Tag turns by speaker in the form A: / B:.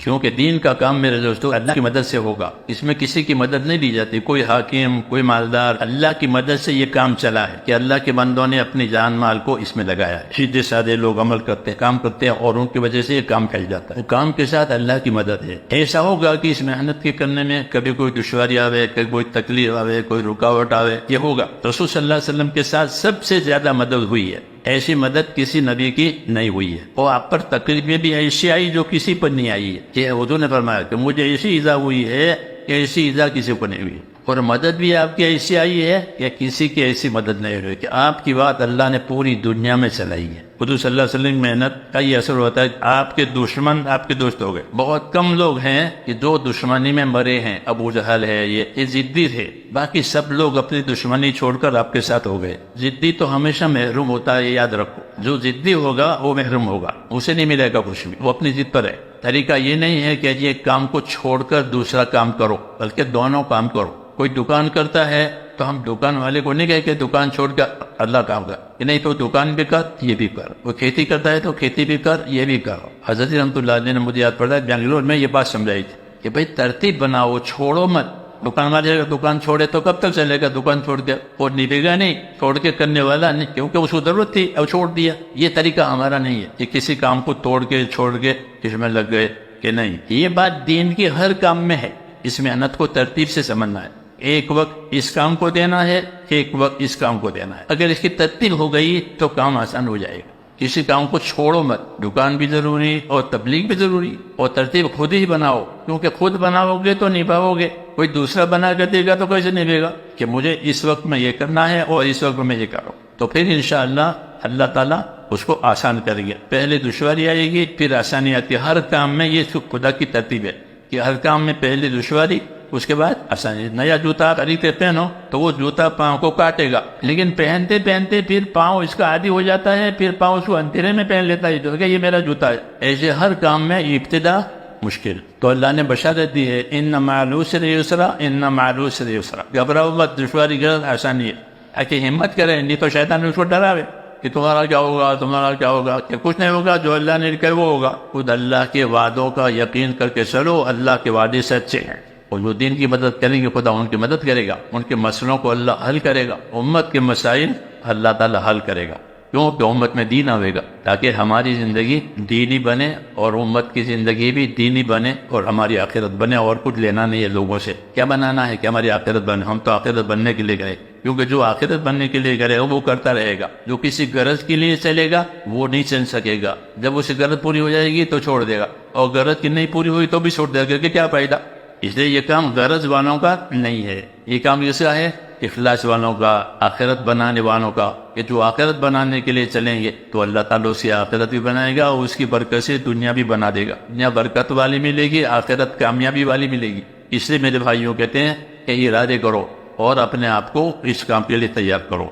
A: کیونکہ دین کا کام میرے دوستو اللہ کی مدد سے ہوگا، اس میں کسی کی مدد نہیں لی جاتی، کوئی حاکم کوئی مالدار، اللہ کی مدد سے یہ کام چلا ہے کہ اللہ کے بندوں نے اپنی جان مال کو اس میں لگایا ہے۔ سیدھے سادے لوگ عمل کرتے ہیں، کام کرتے ہیں، اور ان کی وجہ سے یہ کام پھیل جاتا ہے۔ وہ کام کے ساتھ اللہ کی مدد ہے۔ ایسا ہوگا کہ اس محنت کے کرنے میں کبھی کوئی دشواری آوے، کبھی کوئی تکلیف آوے، کوئی رکاوٹ آوے، یہ ہوگا۔ رسول صلی اللہ علیہ وسلم کے ساتھ سب سے زیادہ مدد ہوئی ہے، ایسی مدد کسی نبی کی نہیں ہوئی ہے۔ اور آپ پر تکلیفیں بھی ایسی آئی جو کسی پر نہیں آئی ہے۔ یہ حضور نے فرمایا کہ مجھے ایسی ایذا ہوئی ہے کہ ایسی ایذا کسی کو نہیں ہوئی، اور مدد بھی آپ کی ایسی آئی ہے کہ کسی کی ایسی مدد نہیں ہوئی کہ آپ کی بات اللہ نے پوری دنیا میں چلائی ہے۔ حضور صلی اللہ علیہ وسلم کی محنت کا یہ اثر ہوتا ہے کہ آپ کے دشمن آپ کے دوست ہو گئے۔ بہت کم لوگ ہیں کہ جو دشمنی میں مرے ہیں، ابو جہل ہے، یہ ضدی تھے، باقی سب لوگ اپنی دشمنی چھوڑ کر آپ کے ساتھ ہو گئے۔ ضدی تو ہمیشہ محروم ہوتا ہے، یہ یاد رکھو، جو ضدی ہوگا وہ محروم ہوگا، اسے نہیں ملے گا کچھ بھی، وہ اپنی ضد پر ہے۔ طریقہ یہ نہیں ہے کہ یہ کام کو چھوڑ کر دوسرا کام کرو، بلکہ دونوں کام کرو۔ کوئی دکان کرتا ہے تو ہم دکان والے کو نہیں کہے کہ دکان چھوڑ کر اللہ کام کر، کہ نہیں تو دکان بھی کر یہ بھی کر۔ وہ کھیتی کرتا ہے تو کھیتی بھی کر یہ بھی کر۔ حضرت رحمۃ اللہ علیہ نے مجھے یاد پڑا ہے بنگلور میں یہ بات سمجھائی تھی کہ بھائی ترتیب بناؤ، چھوڑو مت۔ دکان والے اگر دکان چھوڑے تو کب تک چلے گا؟ دکان چھوڑ دیا اور نبھے گا نہیں، چھوڑ کے کرنے والا نہیں، کیونکہ اس کو ضرورت تھی اور چھوڑ دیا۔ یہ طریقہ ہمارا نہیں ہے کہ کسی کام کو توڑ کے چھوڑ کے اس میں لگ گئے کہ نہیں۔ یہ بات دین کے ہر کام میں ہے، اس محنت کو ترتیب سے سمجھنا ہے۔ ایک وقت اس کام کو دینا ہے، ایک وقت اس کام کو دینا ہے۔ اگر اس کی ترتیب ہو گئی تو کام آسان ہو جائے گا۔ کسی کام کو چھوڑو مت، دکان بھی ضروری اور تبلیغ بھی ضروری، اور ترتیب خود ہی بناؤ، کیونکہ خود بناؤ گے تو نبھاؤ گے۔ کوئی دوسرا بنا کر دے گا تو کیسے نبھے گا کہ مجھے اس وقت میں یہ کرنا ہے اور اس وقت میں یہ کروں، تو پھر انشاءاللہ اللہ تعالیٰ اس کو آسان کرے گا۔ پہلے دشواری آئے گی پھر آسانی آتی ہے۔ ہر کام میں یہ خدا کی ترتیب ہے کہ ہر کام میں پہلے دشواری اس کے بعد آسانی۔ نیا جوتا خریدتے پہنو تو وہ جوتا پاؤں کو کاٹے گا، لیکن پہنتے پہنتے پھر پاؤں اس کا عادی ہو جاتا ہے، پھر پاؤں اس کو اندھیرے میں پہن لیتا ہے جو کہ یہ میرا جوتا ہے۔ ایسے ہر کام میں ابتدا مشکل، تو اللہ نے بشارت دی ہے ان مع العسر یسرا، ان مع العسر یسرا۔ گھبراؤ مت، دشواری غیر آسانی ہے۔ اچھا ہمت کریں، نہیں تو شیطان اس کو ڈراوے کہ تمہارا کیا ہوگا، تمہارا کیا ہوگا، کہ کچھ نہیں ہوگا، جو اللہ نے کہا وہ ہوگا۔ خود اللہ کے وعدوں کا یقین کر کے چلو، اللہ کے وعدے سچے ہیں، اور جو دین کی مدد کریں گے خدا ان کی مدد کرے گا، ان کے مسئلوں کو اللہ حل کرے گا، امت کے مسائل اللہ تعالی حل کرے گا۔ کیوں کہ امت میں دین آئے گا، تاکہ ہماری زندگی دینی بنے اور امت کی زندگی بھی دینی بنے اور ہماری آخرت بنے۔ اور کچھ لینا نہیں ہے لوگوں سے، کیا بنانا ہے کہ ہماری آخرت بنے؟ ہم تو آخرت بننے کے لیے گئے، کیونکہ جو آخرت بننے کے لیے گئے وہ کرتا رہے گا۔ جو کسی غرض کے لیے چلے گا وہ نہیں چل سکے گا، جب اس کی غرض پوری ہو جائے گی تو چھوڑ دے گا، اور غرض کی نہیں پوری ہوئی تو بھی چھوڑ دے گا کہ کیا فائدہ۔ اس لیے یہ کام غرض والوں کا نہیں ہے، یہ کام ایسا ہے اخلاص والوں کا، آخرت بنانے والوں کا، کہ جو آخرت بنانے کے لیے چلیں گے تو اللہ تعالیٰ اس کی آخرت بھی بنائے گا، اور اس کی برکت سے دنیا بھی بنا دے گا۔ دنیا برکت والی ملے گی، آخرت کامیابی والی ملے گی۔ اس لیے میرے بھائیوں کہتے ہیں کہ ارادے کرو اور اپنے آپ کو اس کام کے لیے تیار کرو۔